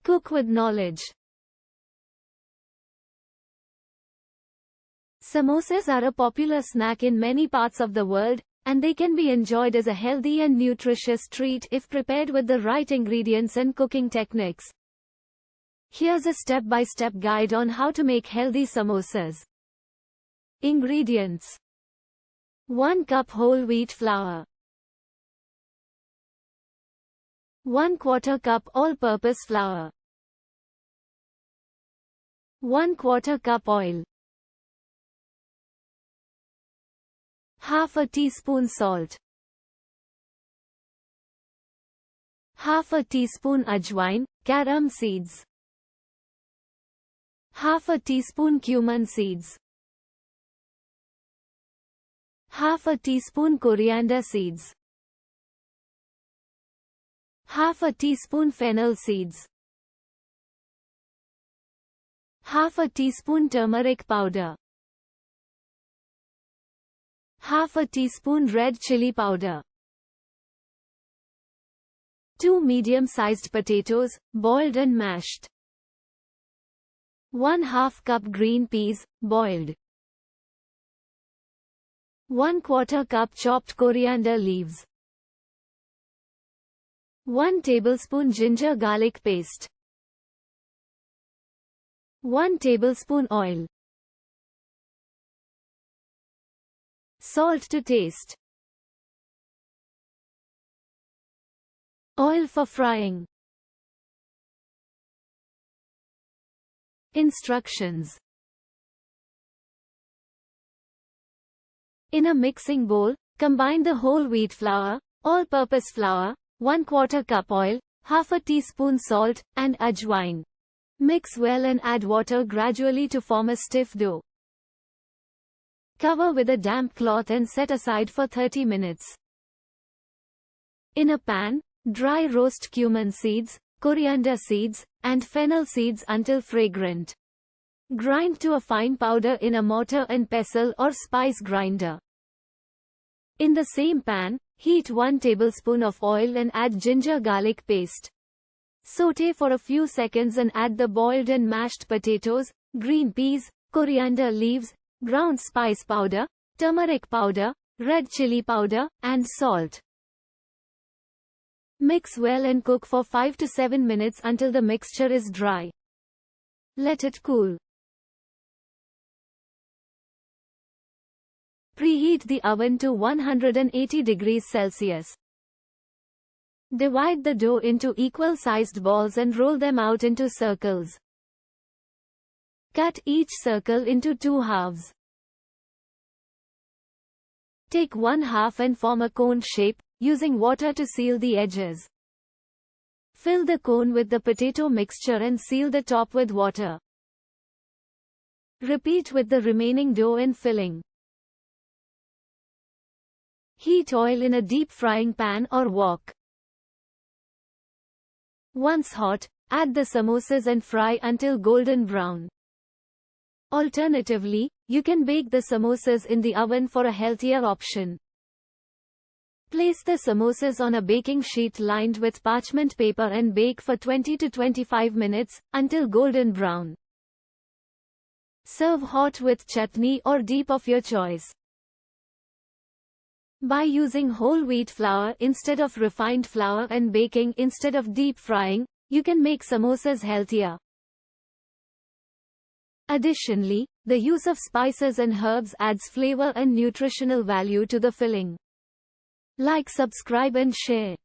Cook with knowledge. Samosas are a popular snack in many parts of the world, and they can be enjoyed as a healthy and nutritious treat if prepared with the right ingredients and cooking techniques. Here's a step-by-step guide on how to make healthy samosas. Ingredients: 1 cup whole wheat flour, 1/4 cup all-purpose flour, 1/4 cup oil, half a teaspoon salt, half a teaspoon ajwain, carom seeds, half a teaspoon cumin seeds, half a teaspoon coriander seeds, half a teaspoon fennel seeds, half a teaspoon turmeric powder, half a teaspoon red chili powder, 2 medium-sized potatoes, boiled and mashed, 1/2 cup green peas, boiled, 1/4 cup chopped coriander leaves, 1 tablespoon ginger garlic paste, 1 tablespoon oil, salt to taste. Oil for frying. Instructions. In a mixing bowl, combine the whole wheat flour, all-purpose flour, 1/4 cup oil, half a teaspoon salt, and ajwain. Mix well and add water gradually to form a stiff dough. Cover with a damp cloth and set aside for 30 minutes. In a pan, dry roast cumin seeds, coriander seeds, and fennel seeds until fragrant. Grind to a fine powder in a mortar and pestle or spice grinder. In the same pan, heat 1 tablespoon of oil and add ginger garlic paste. Sauté for a few seconds and add the boiled and mashed potatoes, green peas, coriander leaves, ground spice powder, turmeric powder, red chili powder, and salt. Mix well and cook for 5 to 7 minutes until the mixture is dry. Let it cool. Preheat the oven to 180 degrees Celsius. Divide the dough into equal-sized balls and roll them out into circles. Cut each circle into 2 halves. Take 1 half and form a cone shape, using water to seal the edges. Fill the cone with the potato mixture and seal the top with water. Repeat with the remaining dough and filling. Heat oil in a deep frying pan or wok. Once hot, add the samosas and fry until golden brown. Alternatively, you can bake the samosas in the oven for a healthier option. Place the samosas on a baking sheet lined with parchment paper and bake for 20 to 25 minutes, until golden brown. Serve hot with chutney or dip of your choice. By using whole wheat flour instead of refined flour and baking instead of deep frying, you can make samosas healthier. Additionally, the use of spices and herbs adds flavor and nutritional value to the filling. Like, subscribe and share.